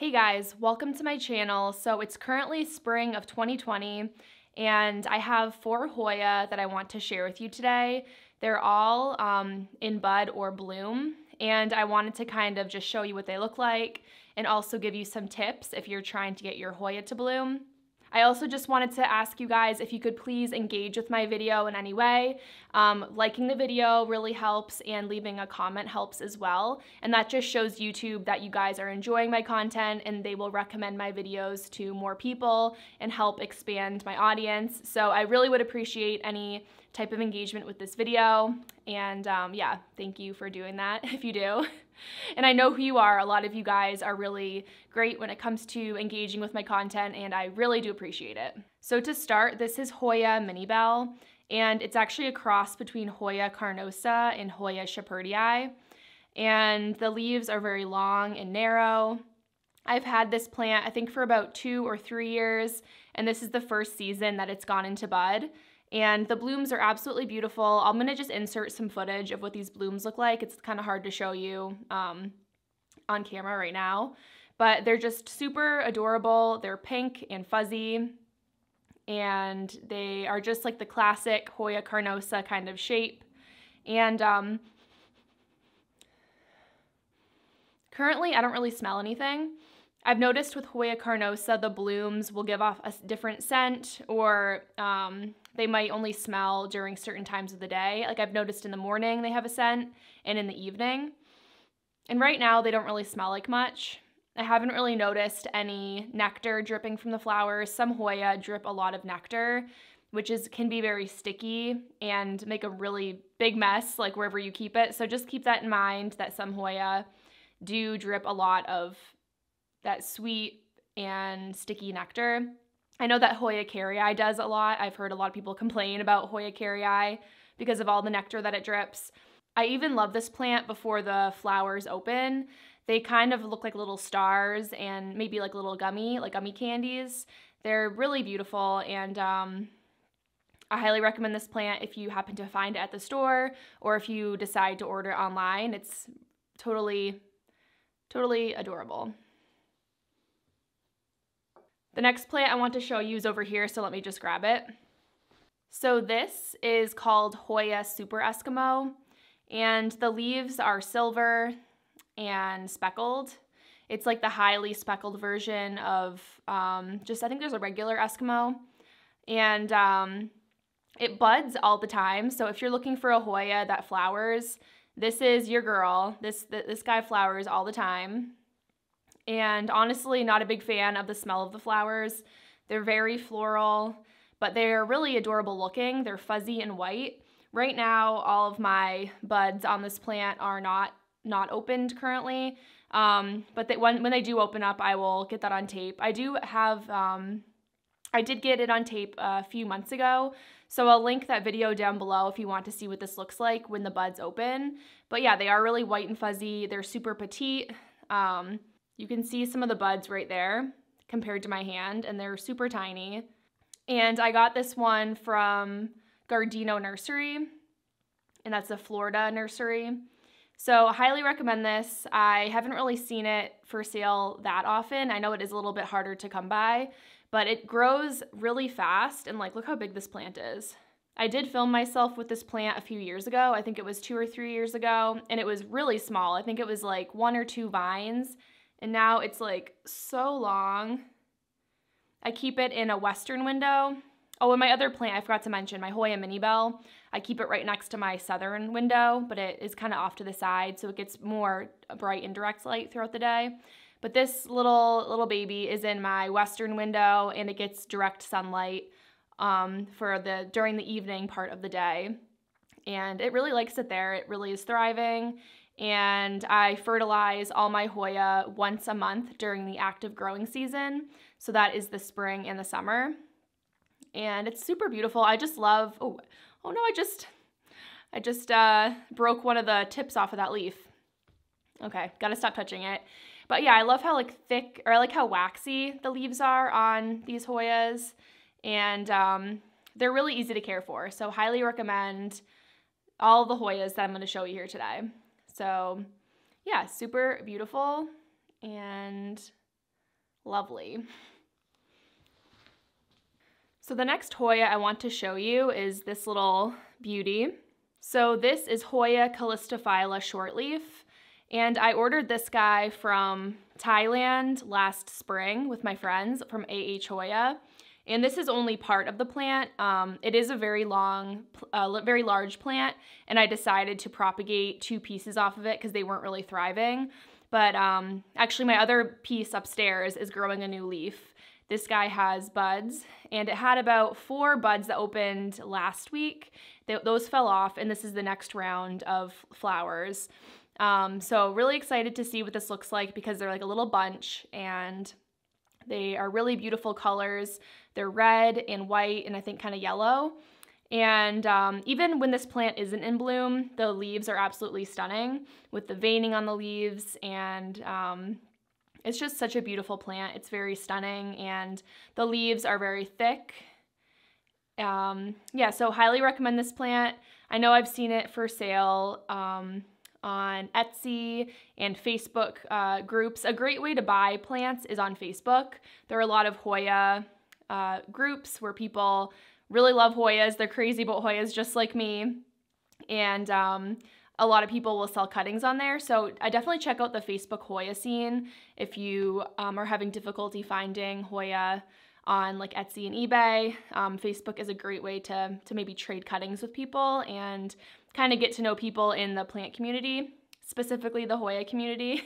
Hey guys, welcome to my channel. So it's currently spring of 2020 and I have 4 Hoya that I want to share with you today. They're all in bud or bloom, and I wanted to kind of just show you what they look like and also give you some tips if you're trying to get your Hoya to bloom. I also just wanted to ask you guys if you could please engage with my video in any way. Liking the video really helps, and leaving a comment helps as well. And that just shows YouTube that you guys are enjoying my content, and they will recommend my videos to more people and help expand my audience. So I really would appreciate any type of engagement with this video. And yeah, thank you for doing that if you do. And I know who you are. A lot of you guys are really great when it comes to engaging with my content, and I really do appreciate it. So to start, this is Hoya mini belle, and it's actually a cross between Hoya carnosa and Hoya shepherdii. And the leaves are very long and narrow. I've had this plant, I think, for about 2 or 3 years, and this is the first season that it's gone into bud. And the blooms are absolutely beautiful. I'm gonna just insert some footage of what these blooms look like. It's kind of hard to show you on camera right now, but they're just super adorable. They're pink and fuzzy, and they are just like the classic Hoya carnosa kind of shape. And currently I don't really smell anything. I've noticed with Hoya carnosa, the blooms will give off a different scent, or they might only smell during certain times of the day. Like I've noticed in the morning they have a scent, and in the evening. And right now they don't really smell like much. I haven't really noticed any nectar dripping from the flowers. Some Hoya drip a lot of nectar, which can be very sticky and make a really big mess like wherever you keep it. So just keep that in mind, that some Hoya do drip a lot of that sweet and sticky nectar. I know that Hoya carrii does a lot. I've heard a lot of people complain about Hoya carrii because of all the nectar that it drips. I even love this plant before the flowers open. They kind of look like little stars and maybe like little gummy candies. They're really beautiful, and I highly recommend this plant if you happen to find it at the store, or if you decide to order it online. It's totally adorable. The next plant I want to show you is over here, so let me just grab it. So this is called Hoya Super Eskimo, and the leaves are silver and speckled. It's like the highly speckled version of I think there's a regular Eskimo, and it buds all the time. So if you're looking for a Hoya that flowers, this is your girl. This guy flowers all the time. And honestly, not a big fan of the smell of the flowers. They're very floral, but they're really adorable looking. They're fuzzy and white. Right now, all of my buds on this plant are not opened currently, but when they do open up, I will get that on tape. I do have, I did get it on tape a few months ago, so I'll link that video down below if you want to see what this looks like when the buds open. But yeah, they are really white and fuzzy. They're super petite. You can see some of the buds right there compared to my hand, and they're super tiny. And I got this one from Gardino Nursery, and that's a Florida nursery. So I highly recommend this. I haven't really seen it for sale that often. I know it is a little bit harder to come by, but it grows really fast, and like, look how big this plant is. I did film myself with this plant a few years ago. I think it was 2 or 3 years ago, and it was really small. I think it was like 1 or 2 vines. And now it's like so long. I keep it in a western window. Oh, and my other plant, I forgot to mention, my Hoya mini belle. I keep it right next to my southern window, but it is kind of off to the side, so it gets more bright and direct light throughout the day. But this little baby is in my western window, and it gets direct sunlight during the evening part of the day. And it really likes it there. It really is thriving. And I fertilize all my Hoya once a month during the active growing season. So that is the spring and the summer. And it's super beautiful. I just love, oh no, I just broke one of the tips off of that leaf. Okay, gotta stop touching it. But yeah, I love how like thick, or I like how waxy the leaves are on these Hoyas. And they're really easy to care for. So highly recommend all the Hoyas that I'm gonna show you here today. So yeah, super beautiful, and lovely. So the next Hoya I want to show you is this little beauty. So this is Hoya Kalista phyla shortleaf, and I ordered this guy from Thailand last spring with my friends from Hoya. And this is only part of the plant. It is a very large plant, and I decided to propagate 2 pieces off of it because they weren't really thriving. But actually my other piece upstairs is growing a new leaf. This guy has buds, and it had about 4 buds that opened last week. Those fell off, and this is the next round of flowers. So really excited to see what this looks like because they're like a little bunch, and they are really beautiful colors. They're red and white and I think kind of yellow. And even when this plant isn't in bloom, the leaves are absolutely stunning with the veining on the leaves, and it's just such a beautiful plant. It's very stunning, and the leaves are very thick. Yeah, so highly recommend this plant. I know I've seen it for sale on Etsy and Facebook groups. A great way to buy plants is on Facebook. There are a lot of Hoya groups where people really love Hoyas. They're crazy about Hoyas just like me. And a lot of people will sell cuttings on there. So I definitely check out the Facebook Hoya scene if you are having difficulty finding Hoya on like Etsy and eBay. Facebook is a great way to maybe trade cuttings with people and kind of get to know people in the plant community, specifically the Hoya community.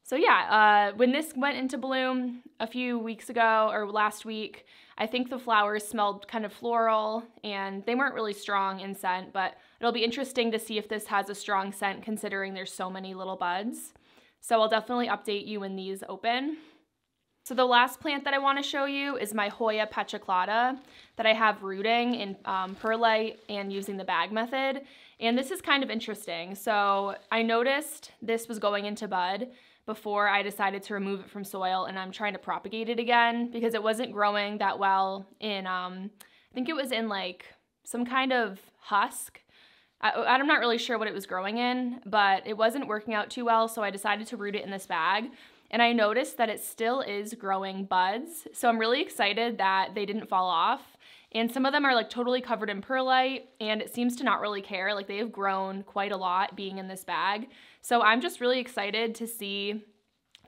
So yeah, when this went into bloom a few weeks ago or last week, I think the flowers smelled kind of floral and they weren't really strong in scent, but it'll be interesting to see if this has a strong scent considering there's so many little buds. So I'll definitely update you when these open. So the last plant that I want to show you is my Hoya petriclata that I have rooting in perlite and using the bag method. And this is kind of interesting. So I noticed this was going into bud before I decided to remove it from soil, and I'm trying to propagate it again because it wasn't growing that well in, I think it was in like some kind of husk. I'm not really sure what it was growing in, but it wasn't working out too well, so I decided to root it in this bag. And I noticed that it still is growing buds, so I'm really excited that they didn't fall off. And some of them are like totally covered in perlite, and it seems to not really care. Like they have grown quite a lot being in this bag. So I'm just really excited to see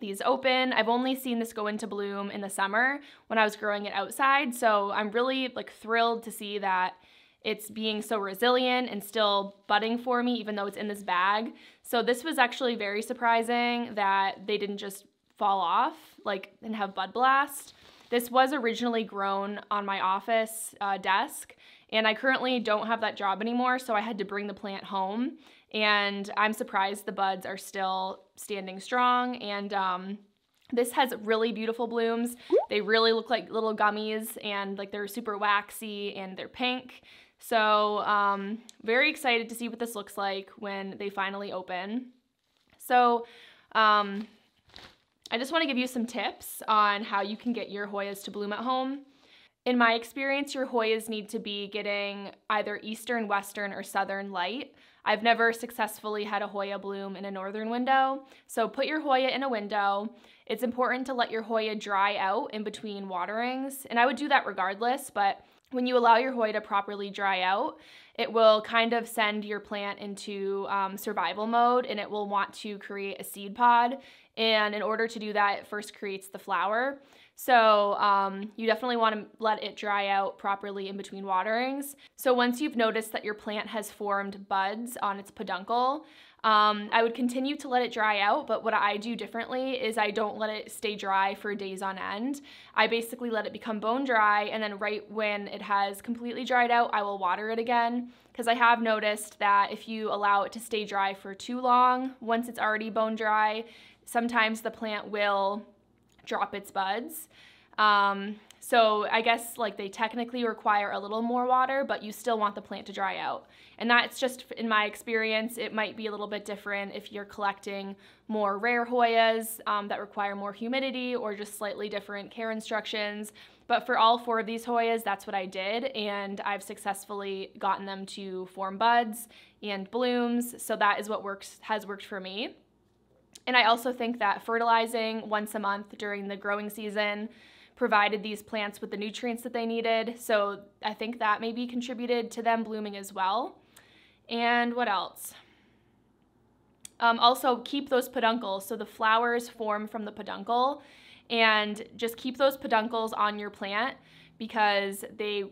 these open. I've only seen this go into bloom in the summer when I was growing it outside. So I'm really like thrilled to see that it's being so resilient and still budding for me, even though it's in this bag. So this was actually very surprising that they didn't just fall off like and have bud blast. This was originally grown on my office desk, and I currently don't have that job anymore, so I had to bring the plant home, and I'm surprised the buds are still standing strong. And this has really beautiful blooms. They really look like little gummies, and like they're super waxy and they're pink. So very excited to see what this looks like when they finally open. So I just want to give you some tips on how you can get your Hoyas to bloom at home. In my experience, your Hoyas need to be getting either eastern, western, or southern light. I've never successfully had a Hoya bloom in a northern window, so put your Hoya in a window. It's important to let your Hoya dry out in between waterings, and I would do that regardless, but when you allow your Hoya to properly dry out, it will kind of send your plant into survival mode, and it will want to create a seed pod. And in order to do that, it first creates the flower. So you definitely want to let it dry out properly in between waterings. So once you've noticed that your plant has formed buds on its peduncle, I would continue to let it dry out, but what I do differently is I don't let it stay dry for days on end. I basically let it become bone dry, and then right when it has completely dried out, I will water it again, because I have noticed that if you allow it to stay dry for too long, once it's already bone dry, sometimes the plant will drop its buds. So I guess like they technically require a little more water, but you still want the plant to dry out. And that's just in my experience. It might be a little bit different if you're collecting more rare Hoyas that require more humidity or just slightly different care instructions. But for all 4 of these Hoyas, that's what I did, and I've successfully gotten them to form buds and blooms. So that is what has worked for me. And I also think that fertilizing once a month during the growing season provided these plants with the nutrients that they needed. So I think that maybe contributed to them blooming as well. And what else? Also keep those peduncles. So the flowers form from the peduncle, and just keep those peduncles on your plant because they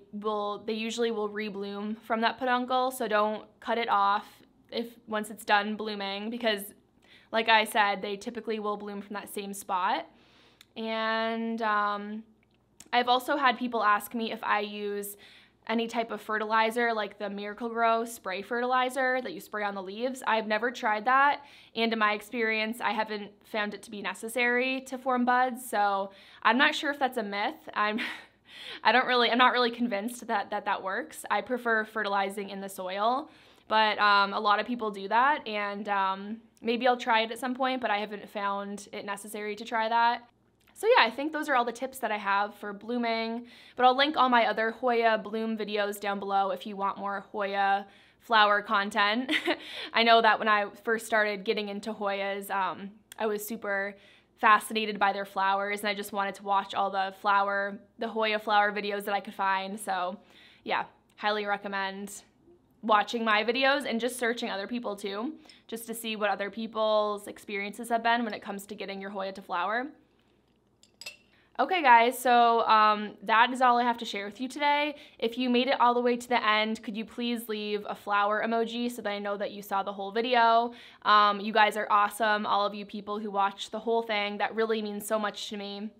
usually will rebloom from that peduncle. So don't cut it off once it's done blooming, because like I said, they typically will bloom from that same spot. And I've also had people ask me if I use any type of fertilizer, like the Miracle-Gro spray fertilizer that you spray on the leaves. I've never tried that, and in my experience, I haven't found it to be necessary to form buds, so I'm not sure if that's a myth. I'm not really convinced that works. I prefer fertilizing in the soil, but a lot of people do that, and maybe I'll try it at some point, but I haven't found it necessary to try that. So yeah, I think those are all the tips that I have for blooming, but I'll link all my other Hoya bloom videos down below if you want more Hoya flower content. I know that when I first started getting into Hoyas, I was super fascinated by their flowers, and I just wanted to watch all the Hoya flower videos that I could find. So yeah, highly recommend watching my videos and just searching other people too, just to see what other people's experiences have been when it comes to getting your Hoya to flower. Okay guys, so that is all I have to share with you today. If you made it all the way to the end, could you please leave a flower emoji so that I know that you saw the whole video? You guys are awesome, all of you people who watched the whole thing. That really means so much to me.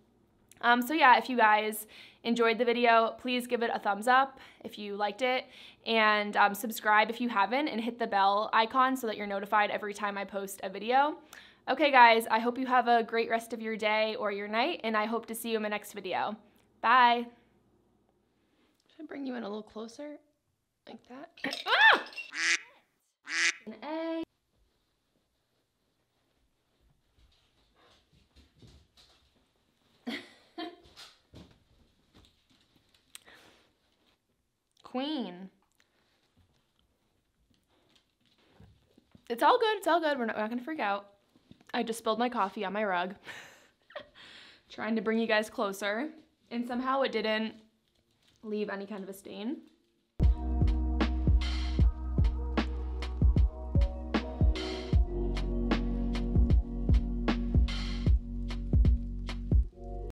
So yeah, if you guys enjoyed the video, please give it a thumbs up if you liked it, and subscribe if you haven't, and hit the bell icon so that you're notified every time I post a video. Okay guys, I hope you have a great rest of your day or your night, and I hope to see you in my next video. Bye! Should I bring you in a little closer? Like that? Ah! An egg. Queen. It's all good, it's all good. We're not gonna freak out. I just spilled my coffee on my rug. Trying to bring you guys closer, and somehow it didn't leave any kind of a stain.